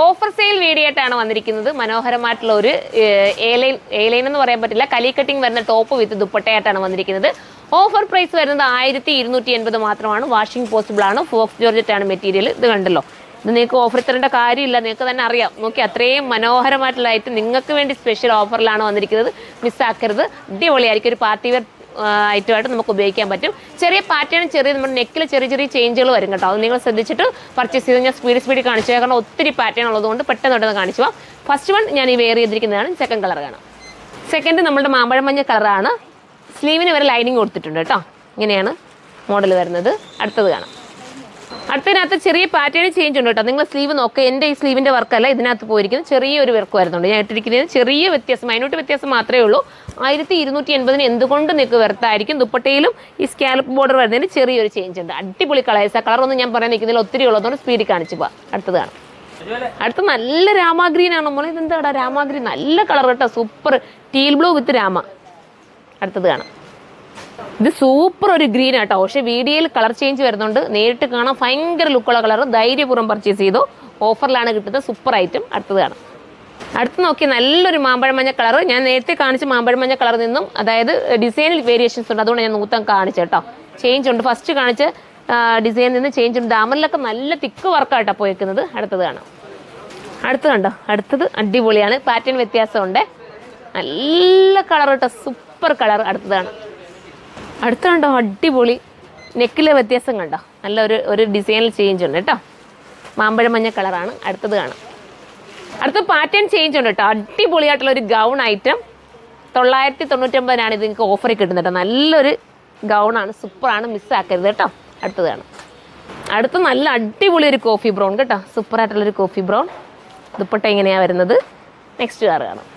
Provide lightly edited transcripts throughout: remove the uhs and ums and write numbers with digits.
Offer sale video ആയിട്ടാണ് വന്നിരിക്കുന്നത്. മനോഹരമായിട്ടുള്ള ഒരു എലൈൻ എന്ന് പറയാൻ പറ്റില്ല, കലി കട്ടിങ് വരുന്ന ടോപ്പ് വിത്ത് ദുപ്പട്ടയായിട്ടാണ് വന്നിരിക്കുന്നത്. ഓഫർ പ്രൈസ് വരുന്നത് 1280 മാത്രമാണ്. വാഷിംഗ് പോസിബിൾ ആണ്. ഫോക്സ് ജോർജറ്റ് ആണ് മെറ്റീരിയൽ. ഇത് കണ്ടല്ലോ, ഇത് നിങ്ങൾക്ക് ഓഫർ തരേണ്ട കാര്യമില്ല, നിങ്ങൾക്ക് തന്നെ അറിയാം. നോക്കി, അത്രയും മനോഹരമായിട്ടുള്ള ഐറ്റം നിങ്ങൾക്ക് വേണ്ടി സ്പെഷ്യൽ ഓഫറിലാണ് വന്നിരിക്കുന്നത്. മിസ്സാക്കരുത്. അടിപൊളിയായിരിക്കും. ഒരു പാർട്ടി വെയർ ഐറ്റമായിട്ട് നമുക്ക് ഉപയോഗിക്കാൻ പറ്റും. ചെറിയ പാറ്റേൺ, നമ്മുടെ നെക്കിൽ ചെറിയ ചെറിയ ചേഞ്ചുകൾ വരും കേട്ടോ. അത് നിങ്ങൾ ശ്രദ്ധിച്ചിട്ട് പർച്ചേസ് ചെയ്ത് ഞാൻ സ്പീഡ് കാണിച്ചു തരാം. കാരണം ഒത്തിരി പാറ്റേൺ ഉള്ളതുകൊണ്ട് പെട്ടെന്ന് കാണിച്ചു പോകാം. ഫസ്റ്റ് വൺ ഞാൻ ഈ വെയർ ചെയ്തിരിക്കുന്നതാണ്. സെക്കൻഡ് കളർ കാണാം. സെക്കൻഡ് നമ്മുടെ മാമ്പഴം മഞ്ഞ കളറാണ്. സ്ലീവിന് വരെ ലൈനിങ് കൊടുത്തിട്ടുണ്ട് കേട്ടോ. ഇങ്ങനെയാണ് മോഡൽ വരുന്നത്. അടുത്തത് കാണാം. അടുത്തതിനകത്ത് ചെറിയ പാറ്റേൺ ചേഞ്ച് ഉണ്ട് കേട്ടോ. നിങ്ങൾ സ്ലീവ് നോക്കുക. എൻ്റെ ഈ സ്ലീവിൻ്റെ വർക്കല്ല ഇതിനകത്ത് പോയിരിക്കുന്നത്. ചെറിയൊരു വർക്ക് വരുന്നുണ്ട്. ഞാൻ ഇട്ടിരിക്കുന്നത് ചെറിയ വ്യത്യാസം, മൈന്യൂട്ട് വ്യത്യാസം മാത്രമേ ഉള്ളൂ. 1280 എന്തുകൊണ്ട് നിങ്ങൾക്ക് വെറുത്തായിരിക്കും. ദുപ്പട്ടയിലും ഈ സ്കാലപ്പ് ബോർഡർ വരുന്നതിന് ചെറിയൊരു ചേഞ്ച് ഉണ്ട്. അടിപൊളി കളേഴ്സ്. കളറൊന്നും ഞാൻ പറയാൻ നിൽക്കുന്നതിൽ ഒത്തിരി ഉള്ളതുകൊണ്ട് സ്പീഡിൽ കാണിച്ചു പോകാം. അടുത്തത് കാണാം. അടുത്ത നല്ല രാമാഗ്രീൻ ആണ്. മോളെ ഇതെന്താടാ രാമാഗ്രീൻ? നല്ല കളർ കേട്ടോ. സൂപ്പർ ടീൽ ബ്ലൂ വിത്ത് രാമ. അടുത്തത് കാണാം. ഇത് സൂപ്പർ ഒരു ഗ്രീൻ ആട്ടോ. പക്ഷേ വീഡിയോയിൽ കളർ ചേഞ്ച് വരുന്നുണ്ട്. നേരിട്ട് കാണാൻ ഭയങ്കര ലുക്കുള്ള കളർ. ധൈര്യപൂർവ്വം പർച്ചേസ് ചെയ്തു. ഓഫറിലാണ് കിട്ടുന്നത്. Super item. അടുത്തത് കാണാം. അടുത്ത് നോക്കി നല്ലൊരു മാമ്പഴം മഞ്ഞ കളർ. ഞാൻ നേരത്തെ കാണിച്ച മാമ്പഴം മഞ്ഞ കളറിൽ നിന്നും അതായത് ഡിസൈനിൽ വേരിയേഷൻസ് ഉണ്ട്. അതുകൊണ്ട് ഞാൻ നൂത്തം കാണിച്ചു കേട്ടോ. ചേഞ്ച് ഉണ്ട്. ഫസ്റ്റ് കാണിച്ച ഡിസൈനിൽ നിന്ന് ചേഞ്ച് ഉണ്ട്. ഡാമറിലൊക്കെ നല്ല തിക്ക് വർക്കായിട്ടാണ് പോയിരിക്കുന്നത്. അടുത്തത് കാണാം. അടുത്ത് കണ്ടോ. അടുത്തത് അടിപൊളിയാണ്. പാറ്റേൺ വ്യത്യാസമുണ്ട്. നല്ല കളർ കേട്ടോ. Super colour. അടുത്തതാണ്. അടുത്ത കണ്ടോ, അടിപൊളി. നെക്കിലെ വ്യത്യാസം കണ്ടോ. നല്ല ഒരു ഡിസൈനിൽ ചേഞ്ച് ഉണ്ട് കേട്ടോ. മാമ്പഴം മഞ്ഞ കളറാണ്. അടുത്തത് കാണാം. അടുത്ത പാറ്റേൺ ചേഞ്ച് ഉണ്ട് കേട്ടോ. അടിപൊളിയായിട്ടുള്ള ഒരു ഗൗൺ ഐറ്റം. 999 ഇത് നിങ്ങൾക്ക് ഓഫറിൽ കിട്ടുന്നത് കേട്ടോ. നല്ലൊരു ഗൗണാണ്. സൂപ്പറാണ്. മിസ്സാക്കരുത് കേട്ടോ. അടുത്തത് കാണാം. അടുത്ത നല്ല അടിപൊളി ഒരു കോഫി ബ്രൗൺ കേട്ടോ. സൂപ്പറായിട്ടുള്ളൊരു കോഫി ബ്രൗൺ. ദുപ്പട്ട ഇങ്ങനെയാണ് വരുന്നത്. നെക്സ്റ്റ് കളർ കാണാം.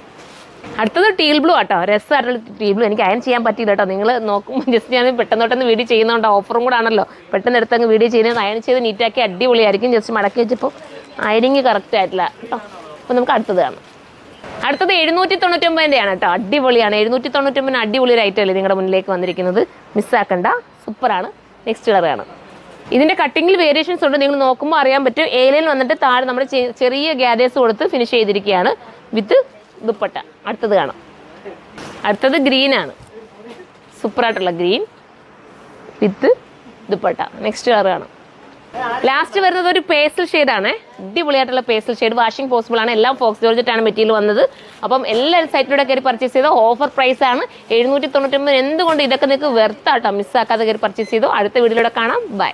അടുത്തത് ടീൽ ബ്ലൂ ആട്ടോ. രസമായിട്ടുള്ള ടീൽ ബ്ലൂ. എനിക്ക് അയൺ ചെയ്യാൻ പറ്റിയില്ല കേട്ടോ. നിങ്ങൾ നോക്കുമ്പോൾ ജസ്റ്റ് ഞാൻ പെട്ടെന്ന് വീഡിയോ ചെയ്യുന്നതുകൊണ്ട് ഓഫറും കൂടെ ആണല്ലോ. പെട്ടെന്ന് എടുത്തങ്ങ് വീഡിയോ ചെയ്യുന്നത്. അയൺ ചെയ്ത് നീറ്റാക്കി അടിപൊളിയായിരിക്കും. ജസ്റ്റ് മടക്കി വെച്ചപ്പോൾ അയണിങ് കറക്റ്റ് ആയിട്ടില്ല കേട്ടോ. അപ്പോൾ നമുക്ക് അടുത്തത് കാണാം. അടുത്തത് 799 ആണ് കേട്ടോ. അടിപൊളിയാണ്. 799 അടിപൊളി ഒരു ഐറ്റം അല്ലേ നിങ്ങളുടെ മുന്നിലേക്ക് വന്നിരിക്കുന്നത്. മിസ്സാക്കണ്ട. സൂപ്പറാണ്. നെക്സ്റ്റ് കളർ കാണാം. ഇതിൻ്റെ കട്ടിങ്ങിൽ വേരിയേഷൻസ് ഉണ്ട്. നിങ്ങൾ നോക്കുമ്പോൾ അറിയാൻ പറ്റും. ഏലയിൽ വന്നിട്ട് താഴെ നമ്മൾ ചെറിയ ഗ്യാദേഴ്സ് കൊടുത്ത് ഫിനിഷ് ചെയ്തിരിക്കുകയാണ് വിത്ത് ദുപ്പട്ട. അടുത്തത് കാണാം. അടുത്തത് ഗ്രീനാണ്. സൂപ്പറായിട്ടുള്ള green with dupatta. Next colour കാണാം. ലാസ്റ്റ് വരുന്നത് ഒരു പേസ്റ്റൽ ഷെയ്ഡാണ്. അടിപൊളിയായിട്ടുള്ള പേസ്റ്റൽ ഷെയ്ഡ്. വാഷിംഗ് പോസിബിൾ ആണ്. എല്ലാം ഫോക്സ് ജോർജറ്റ് ആണ് മെറ്റീരിയൽ വന്നത്. അപ്പം എല്ലാവരും സൈറ്റിലൂടെ കയറി പർച്ചേസ് ചെയ്തോ. ഓഫർ പ്രൈസ് ആണ് 799. എന്തുകൊണ്ട് ഇതൊക്കെ നിങ്ങൾക്ക് വെർത്താട്ടോ. മിസ്സാക്കാതെ കയറി പർച്ചേസ് ചെയ്തോ. അടുത്ത വീഡിയോയിലൂടെ കാണാം. ബൈ.